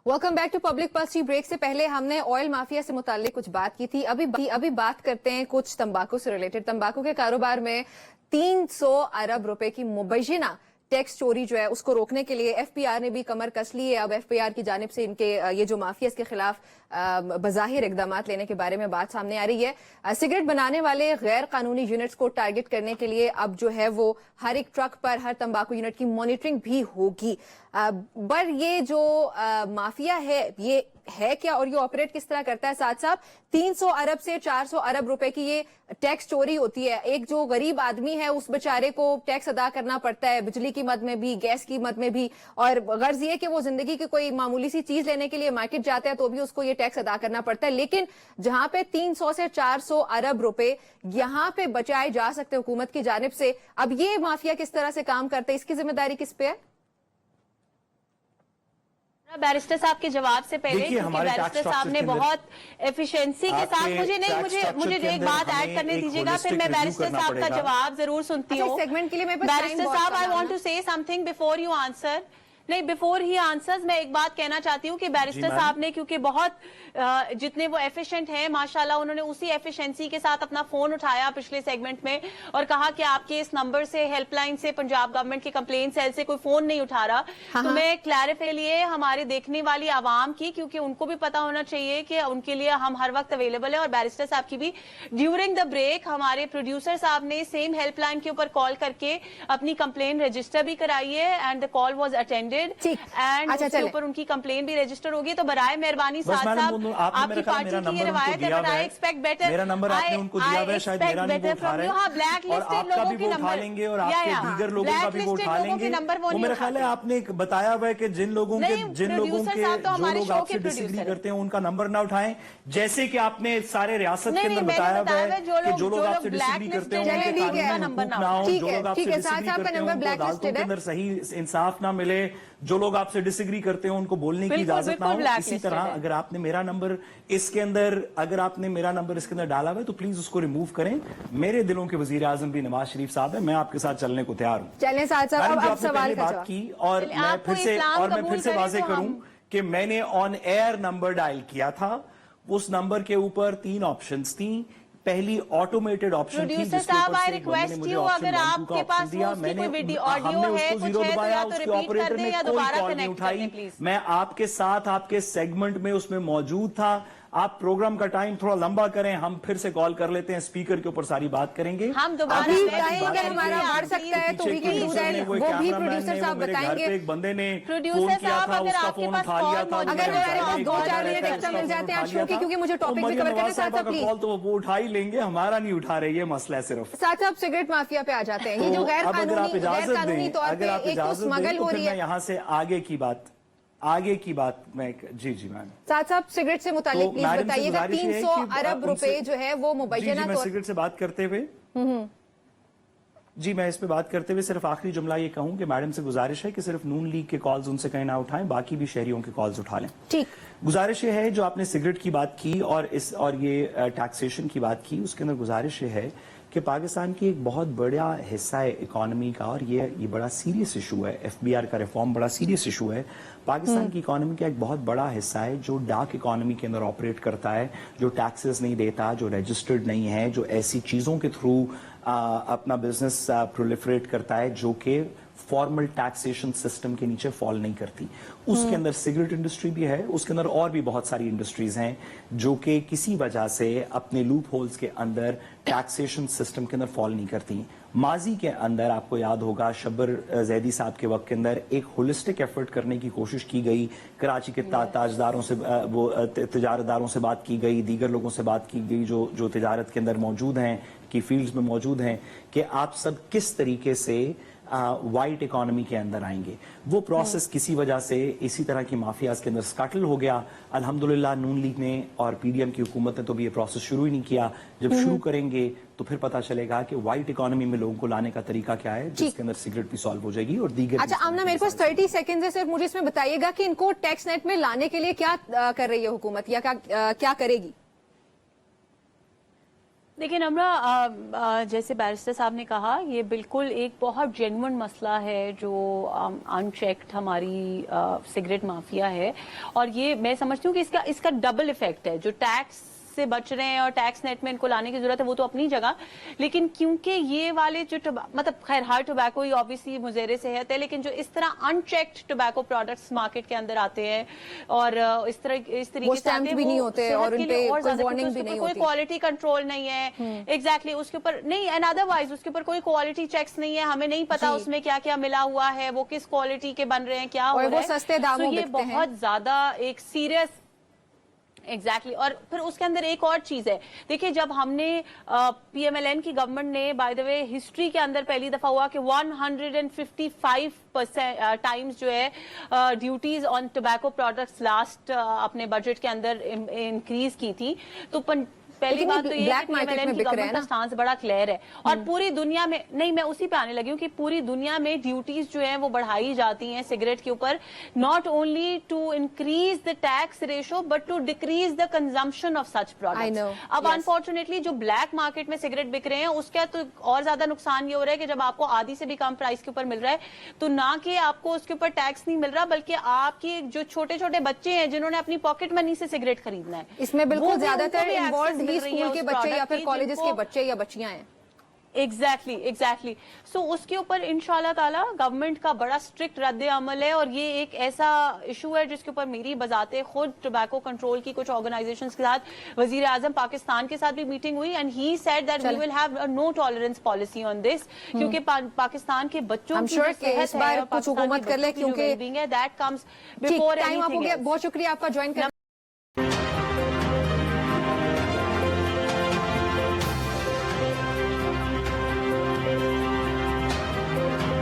Welcome back to Public Pulse. Break से पहले हमने ऑयल माफिया से मुताल्लिक कुछ बात की थी। अभी बात करते हैं कुछ तंबाकू से रिलेटेड। तंबाकू के कारोबार में 300 अरब रुपए की मुबैना टैक्स चोरी जो है उसको रोकने के लिए एफपीआर ने भी कमर कस ली है। अब एफपीआर की जानिब से इनके ये जो माफिया इसके खिलाफ बज़ाहिर इकदाम लेने के बारे में बात सामने आ रही है। सिगरेट बनाने वाले गैर कानूनी यूनिट्स को टारगेट करने के लिए अब जो है वो हर एक ट्रक पर हर तंबाकू यूनिट की मॉनिटरिंग भी होगी। पर ये जो माफिया है ये है क्या और ये ऑपरेट किस तरह करता है? साथ साथ 300 अरब से 400 अरब रुपए की ये टैक्स चोरी होती है। एक जो गरीब आदमी है उस बेचारे को टैक्स अदा करना पड़ता है, बिजली की मद में भी, गैस की मद में भी। और गर्ज ये कि वो जिंदगी की कोई मामूली सी चीज लेने के लिए मार्केट जाता है तो भी उसको ये टैक्स अदा करना पड़ता है। लेकिन जहां पे 300 से 400 अरब रुपए यहां पे बचाए जा सकते हुकूमत की जानिब से, अब ये माफिया किस तरह से काम करते हैं, इसकी जिम्मेदारी किस पे है? बैरिस्टर साहब के जवाब से पहले, क्योंकि बैरिस्टर साहब ने बहुत एफिशिएंसी के साथ मुझे एक बात ऐड करने दीजिएगा, फिर मैं बैरिस्टर साहब का जवाब जरूर सुनती हूँ। सेगमेंट के लिए बैरिस्टर साहब, I want to say something before you answer. नहीं, बिफोर ही आंसर्स मैं एक बात कहना चाहती हूँ कि बैरिस्टर साहब ने, क्योंकि बहुत जितने वो एफिशिएंट हैं माशाल्लाह, उन्होंने उसी एफिशिएंसी के साथ अपना फोन उठाया पिछले सेगमेंट में और कहा कि आपके इस नंबर से, हेल्पलाइन से, पंजाब गवर्नमेंट के कंप्लेन सेल से कोई फोन नहीं उठा रहा। तो मैं क्लैरिफाई लिए हमारे देखने वाली आवाम की, क्योंकि उनको भी पता होना चाहिए कि उनके लिए हम हर वक्त अवेलेबल है। और बैरिस्टर साहब की भी ड्यूरिंग द ब्रेक हमारे प्रोड्यूसर साहब ने सेम हेल्पलाइन के ऊपर कॉल करके अपनी कंप्लेन रजिस्टर भी कराई है and the call was attended and उसके ऊपर उनकी कंप्लेन भी रजिस्टर होगी। तो बराए मेहरबानी साथ साहब, आपकी पार्टी की ये रवायत है, बट आई एक्सपेक्ट बेटर। मेरा नंबर आपने उनको दिया है, शायद मेरा नहीं उठा रहे हैं, ब्लैक लिस्टेड लोगों के नंबर लेंगे और आपके दीगर लोगों का भी वो उठा लेंगे। वो मेरा ख्याल है आपने बताया हुआ है कि जिन लोगों के जो लोग आपसे डिसएग्री करते हैं उनका नंबर ना उठाएं, जैसे कि आपने सारे रियासत के अंदर बताया हुआ है कि जो लोग आपसे डिसएग्री करते हैं उनके नंबर ना हो, जो लोग आपसे डिसएग्री करते हैं उनको अदालतों के अंदर सही इंसाफ ना मिले, जो लोग आपसे डिसएग्री करते हैं उनको बोलने की इजाजत ना हो। इसी तरह अगर आपने मेरा नंबर इसके अंदर डाला हुआ है तो प्लीज उसको रिमूव करें। मेरे दिलों के वजीर आजम भी नवाज शरीफ साहब है, मैं आपके साथ चलने को तैयार हूं। चलें साथ साहब, अब सवाल का बात की और मैं फिर से वाजे करूं कि मैंने ऑन एयर नंबर डायल किया था। उस नंबर के ऊपर 3 ऑप्शंस थी। पहली ऑटोमेटेड ऑप्शन थी, प्रोड्यूसर साहब आई रिक्वेस्ट यू, अगर आपके पास कोई वीडियो ऑडियो है, कुछ है तो या तो रिपीट कर दें या दोबारा कनेक्ट कर दें प्लीज। मैं आपके साथ आपके सेगमेंट में उसमें मौजूद था। आप प्रोग्राम का टाइम थोड़ा लंबा करें, हम फिर से कॉल कर लेते हैं, स्पीकर के ऊपर सारी बात करेंगे। हम दोबारा अगर हमारा बढ़ सकता है तो वो भी प्रोड्यूसर साहब बताएंगे। एक बंदे ने प्रोड्यूसर साहब, अगर आपके पास अगर मेरे पास 2-4 मिनट एक्स्ट्रा मिल जाते हैं आज की, क्योंकि मुझे टॉपिक भी कवर करना साथ साथ कॉल तो वो उठा ही लेंगे, हमारा नहीं उठा रहे, ये मसला है सिर्फ। साथ साथ सिगरेट माफिया पे आ जाते हैं। ये जो गैर कानूनी तौर पे एक तो स्मगल हो रही है, यहाँ से आगे की बात मैं जी मैम साथ साथ सिगरेट से मुतालिक प्लीज बताइएगा। 300 अरब रुपए जो है वो मुबैना तौर सिगरेट से बात करते हुए जी, मैं इस पे बात करते हुए सिर्फ आखिरी जुमला ये कहूं कि मैडम से गुजारिश है कि सिर्फ नून लीग के कॉल्स उनसे कहीं ना उठाएं, बाकी भी शहरियों के कॉल्स उठा लें। ठीक, गुजारिश ये है, जो आपने सिगरेट की बात की और ये टैक्सेशन की बात की, उसके अंदर गुजारिश ये है कि पाकिस्तान की एक बहुत बड़ा हिस्सा है इकोनॉमी का, और ये बड़ा सीरियस इशू है। एफबीआर का रिफॉर्म बड़ा सीरियस इशू है। पाकिस्तान की इकोनॉमी का एक बहुत बड़ा हिस्सा है जो डार्क इकोनॉमी के अंदर ऑपरेट करता है, जो टैक्सेस नहीं देता, जो रजिस्टर्ड नहीं है, जो ऐसी चीजों के थ्रू अपना बिजनेस प्रोलिफरेट करता है जो कि फॉर्मल टैक्सेशन सिस्टम के नीचे फॉल नहीं करती। उसके अंदर सिगरेट इंडस्ट्री भी है, उसके अंदर और भी बहुत सारी इंडस्ट्रीज हैं जो कि किसी वजह से अपने लूप होल्स के अंदर टैक्सेशन सिस्टम के अंदर फॉल नहीं करती। माजी के अंदर आपको याद होगा शब्बर जैदी साहब के वक्त के अंदर एक होलिस्टिक एफर्ट करने की कोशिश की गई। कराची के ताजदारों से, वो तिजारतदारों से बात की गई, दीगर लोगों से बात की गई जो तिजारत के अंदर मौजूद हैं, की फील्ड्स में मौजूद हैं, कि आप सब किस तरीके से वाइट इकोनॉमी के अंदर आएंगे। वो प्रोसेस किसी वजह से इसी तरह की माफियाज के अंदर स्कैटल हो गया। अल्हम्दुलिल्लाह नून लीग ने और पीडीएम की हुकूमत ने तो भी ये प्रोसेस शुरू ही नहीं किया। जब शुरू करेंगे तो फिर पता चलेगा कि वाइट इकोनॉमी में लोगों को लाने का तरीका क्या है, जिसके अंदर सिगरेट भी सॉल्व हो जाएगी और दीगर। अच्छा आमना, मेरे पास 30 सेकंड है सिर्फ, मुझे इसमें बताइएगा कि इनको टैक्स नेट में लाने के लिए क्या कर रही है हुकूमत, या क्या करेगी? देखिए नम्रा, जैसे बैरिस्टर साहब ने कहा, ये बिल्कुल एक बहुत जेन्युइन मसला है जो अनचेक्ड हमारी सिगरेट माफिया है, और ये मैं समझती हूँ कि इसका डबल इफेक्ट है। जो टैक्स से बच रहे हैं और टैक्स नेट में इनको लाने की जरूरत है वो तो अपनी जगह, लेकिन क्योंकि ये वाले जो मतलब खैर हर टोबैको ही ऑब्वियसली मुज़ेरे सेहत है, लेकिन जो इस तरह अनचेक्ड टोबैको प्रोडक्ट्स मार्केट के अंदर आते हैं और इस तरीके से आते हैं, भी नहीं होते और उन पे कोई वार्निंग भी नहीं कोई होती, क्वालिटी कंट्रोल नहीं है, एग्जैक्टली उसके ऊपर नहीं, एंड अदरवाइज उसके ऊपर कोई क्वालिटी चेक्स नहीं है, हमें नहीं पता उसमें क्या क्या मिला हुआ है, वो किस क्वालिटी के बन रहे हैं, क्या हो रहा है, सस्ते दामों ये बहुत ज्यादा एक सीरियस एग्जैक्टली और फिर उसके अंदर एक और चीज है, देखिए जब हमने पीएमएलएन की गवर्नमेंट ने बाय द वे हिस्ट्री के अंदर पहली दफा हुआ कि 155% टाइम्स जो है duties on tobacco products last अपने बजट के अंदर इंक्रीज की थी, तो पहली बात तो ये ब्लैक मार्केट में बिक रहे हैं ना, स्टांस बड़ा क्लियर है और पूरी दुनिया में नहीं, मैं उसी पे आने लगी हूँ कि पूरी दुनिया में ड्यूटीज जो है वो बढ़ाई जाती हैं सिगरेट के ऊपर, not only to increase the tax ratio but to decrease the consumption of such products. अब अनफॉर्चुनेटली जो ब्लैक मार्केट में सिगरेट बिक रहे हैं उसका तो और ज्यादा नुकसान ये हो रहा है कि जब आपको आधी से भी कम प्राइस के ऊपर मिल रहा है तो ना कि आपको उसके ऊपर टैक्स नहीं मिल रहा, बल्कि आपकी जो छोटे छोटे बच्चे हैं जिन्होंने अपनी पॉकेट मनी से सिगरेट खरीदना है, इसमें बिल्कुल ज्यादातर इन्वॉल्व स्कूल के बच्चे या फिर कॉलेजेस के बच्चे या बच्चियां हैं। एग्जैक्टली सो उसके ऊपर इंशाल्लाह ताला गवर्नमेंट का बड़ा स्ट्रिक्ट रद्द अमल है, और ये एक ऐसा इशू है जिसके ऊपर मेरी बजाते खुद टोबैको कंट्रोल की कुछ ऑर्गेनाइजेशंस के साथ वजीर आजम पाकिस्तान के साथ भी मीटिंग हुई, and he said that we will have a no tolerance policy on this, क्योंकि पाकिस्तान के बच्चों की जो सेहत है, कुछ हुकूमत कर ले, क्योंकि दैट कम्स बिफोर टाइम आप हो गया। बहुत शुक्रिया आपका ज्वाइन करने